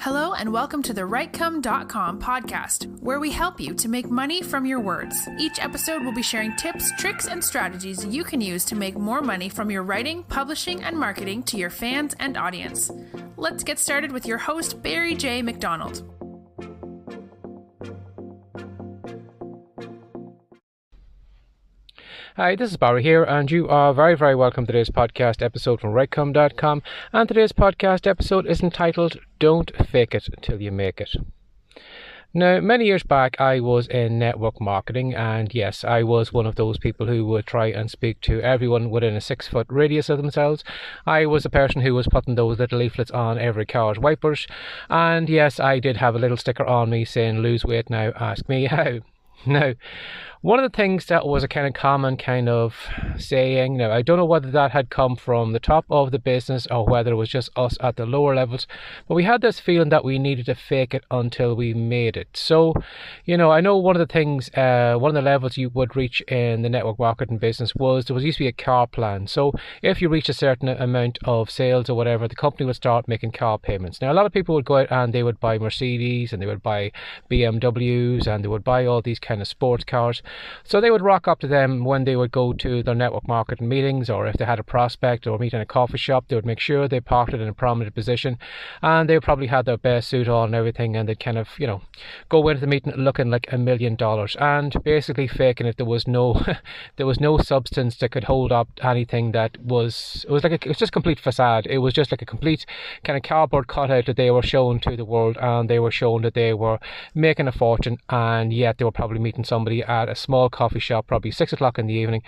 Hello and welcome to the Writecome.com podcast, where we help you to make money from your words. Each episode will be sharing tips, tricks, and strategies you can use to make more money from your writing, publishing, and marketing to your fans and audience. Let's get started with your host, Barry J. McDonald. Hi, this is Barry here, and you are very, very welcome to today's podcast episode from Writecome.com. And today's podcast episode is entitled, Don't Fake It Till You Make It. Now, many years back, I was in network marketing, and yes, I was one of those people who would try and speak to everyone within a 6-foot radius of themselves. I was the person who was putting those little leaflets on every car's wipers, and yes, I did have a little sticker on me saying, lose weight now, ask me how. Now, one of the things that was a kind of common kind of saying, now I don't know whether that had come from the top of the business or whether it was just us at the lower levels, but we had this feeling that we needed to fake it until we made it. So, I know one of the things, one of the levels you would reach in the network marketing business was there used to be a car plan. So if you reach a certain amount of sales or whatever, the company would start making car payments. Now, a lot of people would go out and they would buy Mercedes and they would buy BMWs and they would buy all these kind of sports cars. So they would rock up to them when they would go to their network marketing meetings, or if they had a prospect or meet in a coffee shop, they would make sure they parked it in a prominent position, and they probably had their best suit on and everything, and they'd kind of, go into the meeting looking like $1 million and basically faking it. There was no substance that could hold up anything that it was just complete facade. It was just like a complete kind of cardboard cutout that they were showing to the world, and they were showing that they were making a fortune, and yet they were probably meeting somebody at a small coffee shop, probably 6 o'clock in the evening,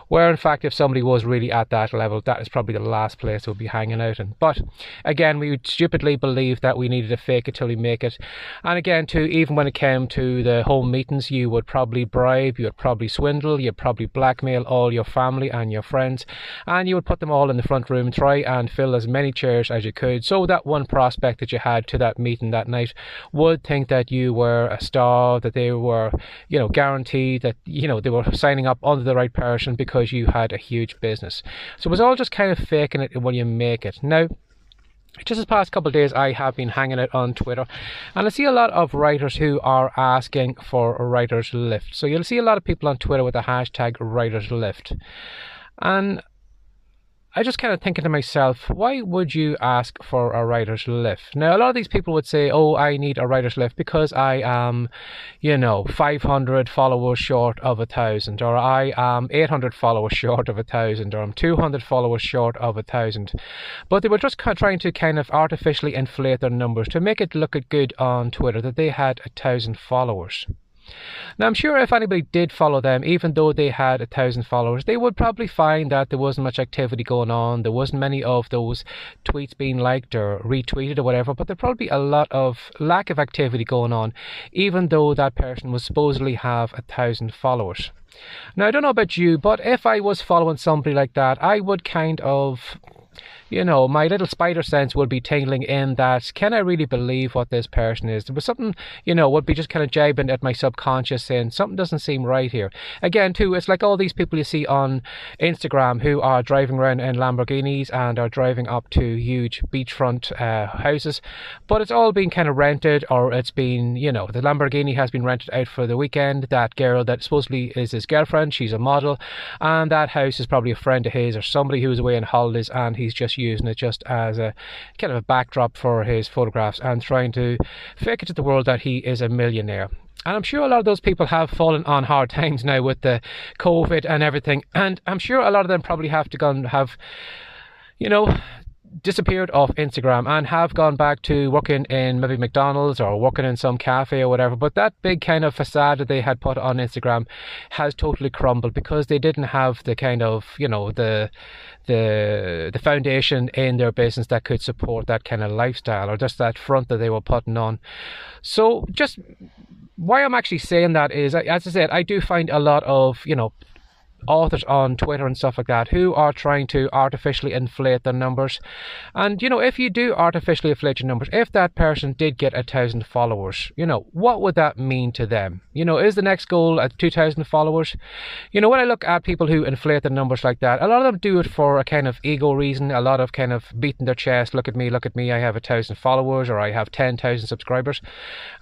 where in fact if somebody was really at that level, that is probably the last place they would be hanging out in. But again, we would stupidly believe that we needed to fake it till we make it. And again, too, even when it came to the home meetings, you would probably bribe, you would probably swindle, you'd probably blackmail all your family and your friends, and you would put them all in the front room, try and fill as many chairs as you could, so that one prospect that you had to that meeting that night would think that you were a star, that they were guaranteed that they were signing up under the right person because you had a huge business. So it was all just kind of faking it when you make it. Now, just this past couple of days, I have been hanging out on Twitter, and I see a lot of writers who are asking for a writer's lift. So you'll see a lot of people on Twitter with the hashtag writer's lift, and I just kind of thinking to myself, why would you ask for a writer's lift? Now, a lot of these people would say, oh, I need a writer's lift because I am, 500 followers short of 1,000, or I am 800 followers short of 1,000, or I'm 200 followers short of 1,000. But they were just trying to kind of artificially inflate their numbers to make it look good on Twitter that they had 1,000 followers. Now, I'm sure if anybody did follow them, even though they had 1,000 followers, they would probably find that there wasn't much activity going on. There wasn't many of those tweets being liked or retweeted or whatever, but there'd probably be a lot of lack of activity going on, even though that person would supposedly have 1,000 followers. Now, I don't know about you, but if I was following somebody like that, I would kind of, my little spider sense would be tingling in that, can I really believe what this person is? There was something, would be just kind of jabbing at my subconscious saying, something doesn't seem right here. Again, too, it's like all these people you see on Instagram who are driving around in Lamborghinis and are driving up to huge beachfront houses, but it's all been kind of rented, or it's been, the Lamborghini has been rented out for the weekend. That girl that supposedly is his girlfriend, she's a model, and that house is probably a friend of his or somebody who was away on holidays, and he's just using it just as a kind of a backdrop for his photographs and trying to fake it to the world that he is a millionaire. And I'm sure a lot of those people have fallen on hard times now with the COVID and everything, and I'm sure a lot of them probably have disappeared off Instagram and have gone back to working in maybe McDonald's or working in some cafe or whatever, but that big kind of facade that they had put on Instagram has totally crumbled because they didn't have the kind of the foundation in their business that could support that kind of lifestyle, or just that front that they were putting on. So just why I'm actually saying that is, as I said, I do find a lot of authors on Twitter and stuff like that who are trying to artificially inflate their numbers. And, if you do artificially inflate your numbers, if that person did get 1,000 followers, what would that mean to them? Is the next goal at 2,000 followers? When I look at people who inflate their numbers like that, a lot of them do it for a kind of ego reason, a lot of kind of beating their chest, look at me, I have 1,000 followers, or I have 10,000 subscribers.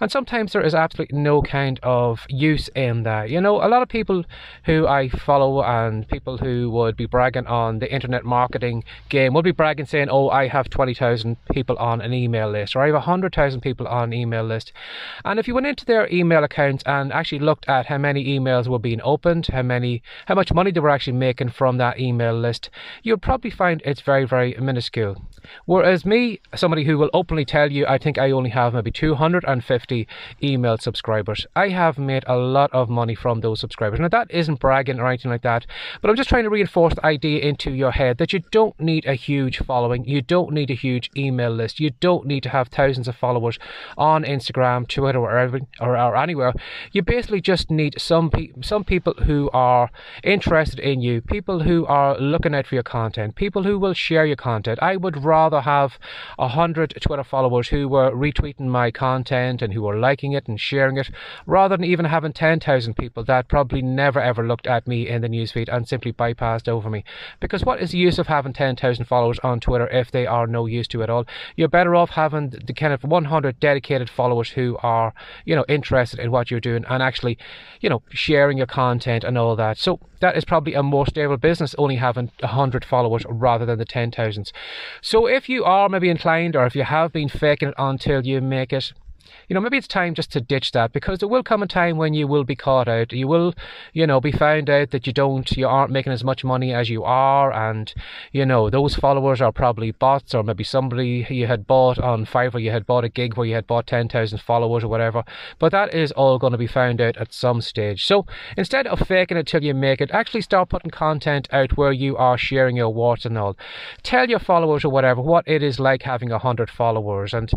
And sometimes there is absolutely no kind of use in that. A lot of people who I follow and people who would be bragging on the internet marketing game would be bragging saying, oh, I have 20,000 people on an email list, or I have 100,000 people on an email list. And if you went into their email accounts and actually looked at how many emails were being opened, how much money they were actually making from that email list, you'll probably find it's very, very minuscule. Whereas me, somebody who will openly tell you, I think I only have maybe 250 email subscribers, I have made a lot of money from those subscribers. Now, that isn't bragging or anything like that, but I'm just trying to reinforce the idea into your head that you don't need a huge following, you don't need a huge email list, you don't need to have thousands of followers on Instagram, Twitter, or anywhere. You basically just need some people who are interested in you, people who are looking out for your content, people who will share your content. I would rather have 100 Twitter followers who were retweeting my content and who were liking it and sharing it, rather than even having 10,000 people that probably never ever looked at me in the newsfeed and simply bypassed over me. Because what is the use of having 10,000 followers on Twitter if they are no use to it at all? You're better off having the kind of 100 dedicated followers who are, interested in what you're doing and actually, sharing your content and all that. So that is probably a more stable business, only having 100 followers rather than the 10,000s. So if you are maybe inclined, or if you have been faking it until you make it, maybe it's time just to ditch that, because there will come a time when you will be caught out. You will, be found out that you aren't making as much money as you are, and, those followers are probably bots, or maybe somebody you had bought on Fiverr, you had bought a gig where you had bought 10,000 followers or whatever. But that is all going to be found out at some stage. So instead of faking it till you make it, actually start putting content out where you are sharing your warts and all. Tell your followers or whatever what it is like having 100 followers, and,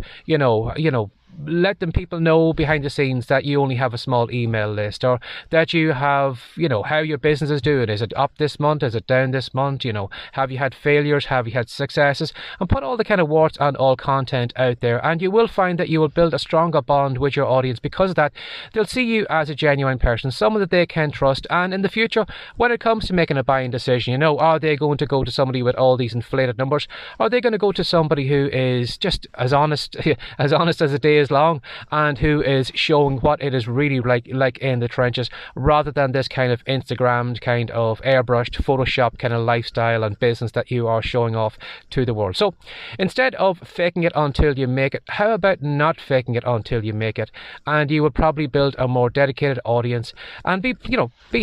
let people know behind the scenes that you only have a small email list, or that you have, how your business is doing. Is it up this month? Is it down this month? Have you had failures? Have you had successes? And put all the kind of warts and all content out there, and you will find that you will build a stronger bond with your audience. Because of that, they'll see you as a genuine person, someone that they can trust. And in the future, when it comes to making a buying decision, are they going to go to somebody with all these inflated numbers? Or are they going to go to somebody who is just as honest as the day is long, and who is showing what it is really like in the trenches, rather than this kind of Instagrammed, kind of airbrushed, Photoshop kind of lifestyle and business that you are showing off to the world. So instead of faking it until you make it, how about not faking it until you make it? And you will probably build a more dedicated audience, and be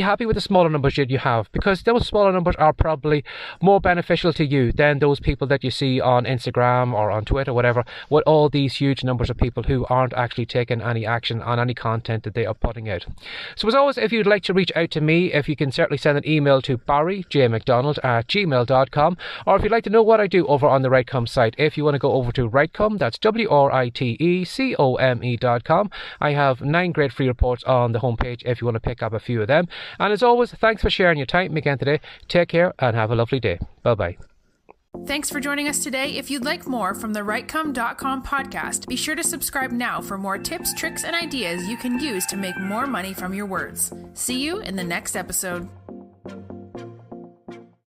happy with the smaller numbers that you have, because those smaller numbers are probably more beneficial to you than those people that you see on Instagram or on Twitter, whatever, with all these huge numbers of people who aren't actually taking any action on any content that they are putting out. So as always, if you'd like to reach out to me, if you can certainly send an email to barryjmcdonald@gmail.com, or if you'd like to know what I do over on the Writecome site, if you want to go over to Writecome, that's WRITECOME.com. I have 9 great free reports on the homepage if you want to pick up a few of them. And as always, thanks for sharing your time again today. Take care and have a lovely day. Bye-bye. Thanks for joining us today. If you'd like more from the Writecome.com podcast, be sure to subscribe now for more tips, tricks, and ideas you can use to make more money from your words. See you in the next episode.